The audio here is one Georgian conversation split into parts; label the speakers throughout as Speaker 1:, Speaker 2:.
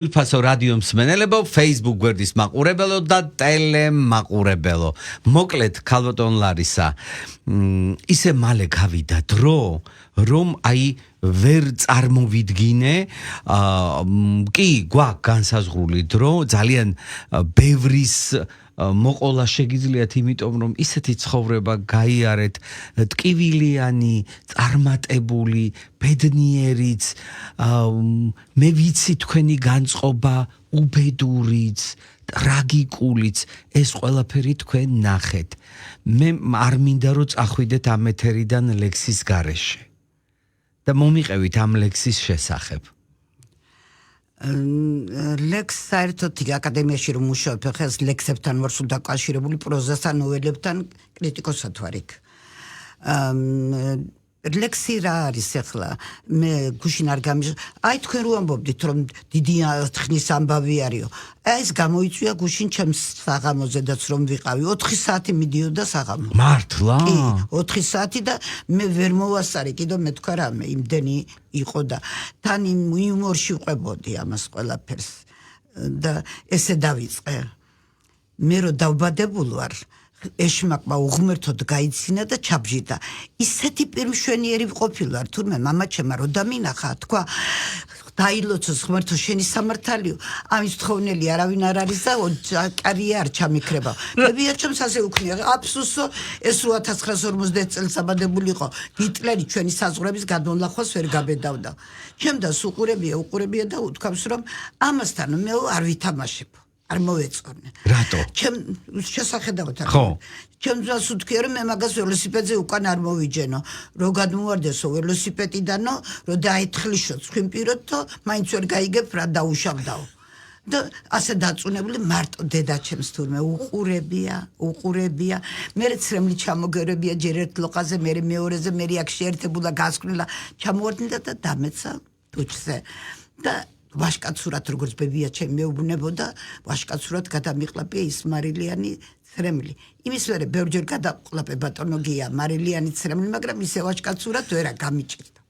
Speaker 1: Ilfaso radio მსმენელებო, Facebook გვერდის მაყურებელო და ტელემაყურებელო. მოკლედ ქალბატონ ლარისა, ისე მალე გავიდა დრო, რომ აი ვერ წარმოვიდგინე, კი გვაქვს განსაზღვრული დრო, ძალიან ბევრის მოყოლა შეგიძლიათ, იმიტომ რომ ისეთი ცხოვრება გაიარეთ, ტკივილიანი, წარმატებული, ბედნიერიც, მე ვიცი თქვენი განწყობა უბედურიც, ტრაგიკულიც, ეს ყველაფერი თქვენ ნახეთ. მე არ მინდა რომ წახვიდეთ ამ ეთერიდან ლექსის გარეშე და მომიყევით ამ ლექსის შესახებ.
Speaker 2: ლექს საერთოდ აკადემიაში რომ მუშაობ, ხა ეს ლექსებთან ვარ სულ დაკავშირებული, პროზასთან, ნოველებთან, კრიტიკოსად ვარ იქ. ლექსი რა არის ახლა? მე გუშინ არ გამიშ. აი თქვენ რო ამბობდით რომ დიდი ხნის ამბავი არისო. აი ეს გამოიწვია გუშინ ჩემს საღამოზედაც რომ ვიყავი. 4 საათი მიდიოდა საღამო.
Speaker 1: მართლა?
Speaker 2: კი, 4 საათი და მე ვერ მოვასწარი, კიდო მე თქვა რამე, იმდენი იყო და თან იმ იუმორში ვყვებოდი ამას ყველაფერს. და ესე დავიწყე. მე რო დავბადებული ვარ, ეშმაკმა უღმერთოდ გაიცინა და ჩაბჟიდა. ისეთი პირმშვენიერი ვყოფილი ვარ, თურმე მამაჩემა რო დამინახა, თქვა დაილოცოს ღმერთო შენი სამართალიო, ამის თხოვნელი არავინ არ არის და კარია არ ჩამიქრება. მე ვიაჩემს ასე უქნია, აფსუსო, ეს 1950 წელს აბადებული იყო, ჰიტლერი ჩვენი საზღვრების გადმონახვას ვერ გაბედავდა. ჩემდას უყურებია და უთქვამს რომ ამასთან მე არ ვითამაშებ. არ მოვეწონე.
Speaker 1: რატო?
Speaker 2: ჩემ შესახედავთ არ.
Speaker 1: ხო.
Speaker 2: ჩემს უთქია რომ მე მაგას ველოსიპედზე უკან არ მოვიჯენო. რო გადმოვარდესო ველოსიპედიდანო, რო დაეთხლიშო ცხვინპიროთო, მაინც ვერ გაიგებ რა დაუშავდაო. და ასე დაწუნებული მარტო დედაჩემს თურმე უყურებია. მერე ცრემლი ჩამოგერებია ჯერ ერთ ლოყაზე, მერე მეორეზე, მერე აქ შეერთებულა გასკვნილა, ჩამოვარდნიდა და დამეცა ტუჩზე. და ვაშკაცურად როგორც ბებია ჩემ მეუბნებოდა, ვაშკაცურად გადამიყლაპია ის მარილიანი ცრემლი. იმის მერე ბევრჯერ გადაყლაპე ბატონოგია მარილიანი ცრემლი, მაგრამ ისე ვაშკაცურად ვერა გამიჭირდა.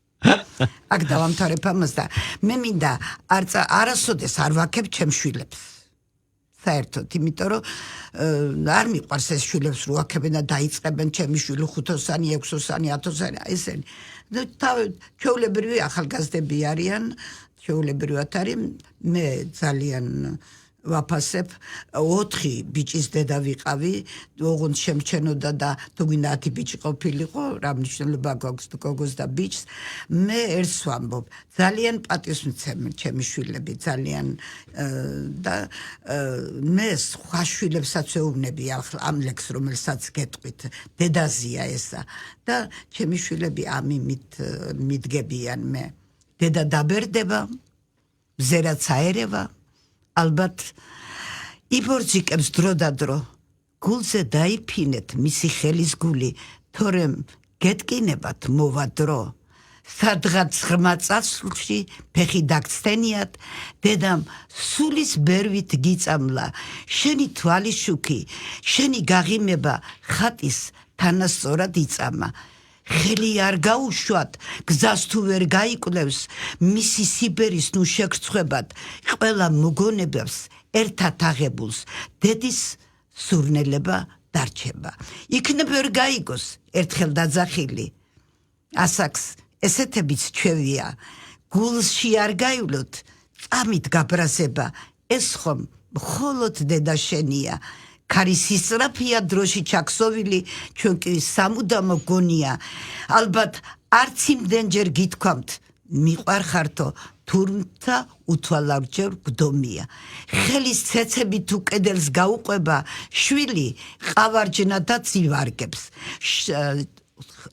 Speaker 2: აქ დავამთავრებ ამას და მე მინდა არასოდეს არ ვაქებ ჩემ შვილებს. საერთოდ, იმიტომ რომ არ მიყვარს ეს შვილებს რო აქებენ და დაიწყებენ ჩემი შვილი 5-ოსანი, 6-ოსანი, 10-ოსანი, ესენი. და ჩვეულებრივი ახალგაზრდები არიან. ჩვეულებრივად არის, მე ძალიან ვაფასებ, 4 ბიჭის დედა ვიყავი, ოღონდ შემჩენოდა და თუ გინდა 10 ბიჭი ყოფილიყო, რა მნიშვნელობა გვაქვს გოგოს და ბიჭს. მე ერთს ვამბობ, ძალიან პატივისმცემი ჩემი შვილები, ძალიან და მე სხვა შვილებსაც ვეუბნები ამ ლექს, რომელსაც გეტყვით, დედაზია ესა და ჩემი შვილები ამით მიდგებიან მე. დედა დაბერდება, მზერაც აერევა, ალბათ იბორძიკებს დრო და დრო. გულზე დაიფინეთ მისი ხელის გული, თორემ გეტკინებათ მოვა დრო. სადღაც ღრმა წასვლში ფეხი დაგცდენიათ, დედამ სულის ბერვით გიწამლა, შენი თვალი შუქი, შენი გაღიმება ხატის თანასწორად იწამა. ხელი არ გაუშვათ, გზას თუ ვერ გაიკვლევს, მისი სიბერის ნუ შეგრცხვებათ, ყველა მოგონებებს ერთად აღებულს, დედის სურნელება დარჩება. იქნებ ვერ გაიგოს, ერთხელ დაძახილი. ასაკს ესეთებიც ჩვევია, გულში არ გაივლოთ, წამით გაბრაზება, ეს ხომ მხოლოდ დედა შენია. ქარის ისწრაფია დროში ჩაქსოვილი, ჩვენ კი სამუდამო გონია. ალბათ არც იმდენჯერ გითქვამთ, მიყვარხართო, თუმცა უთვალავჯერ გდომია. ხელის ცეცები თუ კედელს გაუყვება, შვილი ყავარჯნადაც ივარგებს.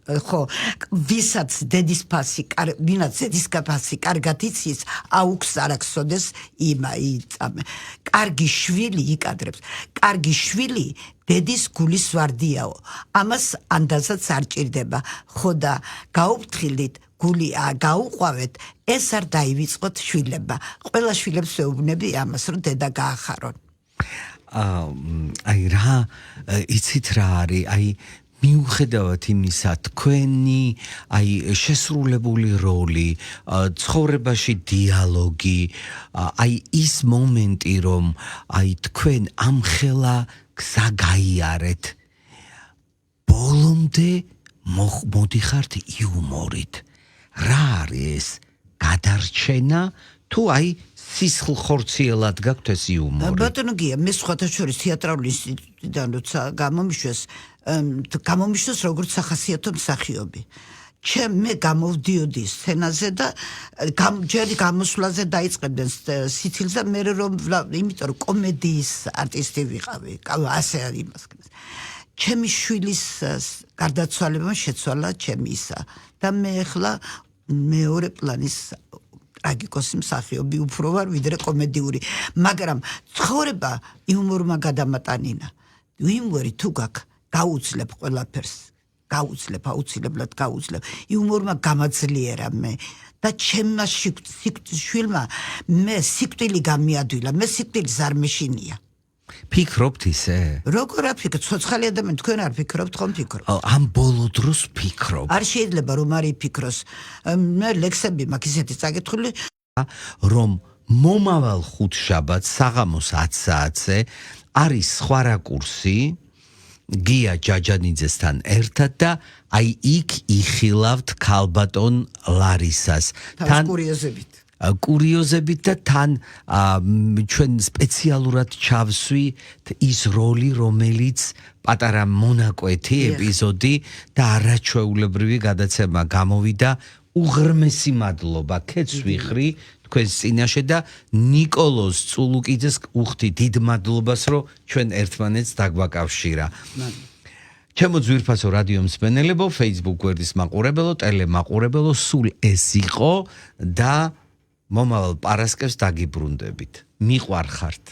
Speaker 2: ხო, ვინაც დედის ფასი კარგად იცის, აუქს არაქსოდეს იწამე. კარგი შვილი იკადრებს. კარგი შვილი დედის გულის ვარდიაო. ამას ანდაზაც არ ჭირდება. ხო და გაუფრთხილდით, გული გაუყვავეთ, ეს არ დაივიწყოთ შვილება. ყველა შვილებს ვეუბნები ამას, რომ დედა გაახარონ.
Speaker 1: აი რა, იცით რა არის, აი მიუხედავად იმისა, თქვენი აი შესრულებული როლი, ცხოვრებაში დიალოგი, აი ის მომენტი, რომ აი თქვენ ამხელა გზა გაიარეთ, ბოლომდე მოდიხართ იუმორით. რა არის ეს გადარჩენა თუ აი სისხლხორციელად გაქვთ ეს იუმორი?
Speaker 2: ბატონო გია, მე სხვათა შორის თეატრალური ინსტიტუტიდან როცა გამომიშვეს როგორც სახასიათო მსახიობი. მე გამოვდიოდი სცენაზე და ჯერ გამოსვლაზე დაიწყებდნენ სიცილს და მე რომ იმიტომ რომ კომედიის არტისტი ვიყავი, ასე იმას. ჩემი შვილის გარდაცვალებამ შეცვალა ჩემი ისა და მე ახლა მეორე პლანის ტრაგიკოსი მსახიობი უფრო ვარ ვიდრე კომედიური, მაგრამ ცხოვრება იუმორმა გადამატანინა. იუმორი თუ გაქვს, გაუძლებ ყველაფერს. გაუძლებ, აუცილებლად გაუძლებ. იუმორმა გამაძლიერა მე და ჩემმა შვილმა მე სიკვდილი გამიადვილა, მე სიკვდილის არ მეშინია.
Speaker 1: ფიქრობთ ისე?
Speaker 2: როგორ არ ფიქრობ? ცოცხალი ადამიანი თქვენ არ ფიქრობთ, ხომ ფიქრობთ?
Speaker 1: ამ ბოლო დროს ფიქრობ.
Speaker 2: არ შეიძლება რომ არ იფიქროს. მე ლექსები მაქვს ისეთი წაკითხული,
Speaker 1: რომ მომავალ ხუთშაბათს საღამოს 10 საათზე არის სხვა რაკურსი გია ჯაჯანიძესთან ერთად და აი იქ იხილავთ ქალბატონ ლარისას.
Speaker 2: თან კურიოზებით.
Speaker 1: კურიოზებით და თან ჩვენ სპეციალურად ჩავსვით ის როლი, რომელიც პატარა მონაკვეთი ეპიზოდი და არაჩვეულებრივი გადაცემა გამოვიდა. უღრმესი მადლობა ქეთს ვიხრი თქვენს წინაშე და ნიკოლოზ წულუკიძეს უხდი დიდ მადლობას, რომ ჩვენ ერთმანეთს დაგვაკავშირა. ჩემო ძვირფასო რადიო მსმენელებო, Facebook გვერდის მაყურებელო, ტელემაყურებელო, სულ ეს იყო და მომავალ პარასკევს დაგიბრუნდებით. მიყვარხართ.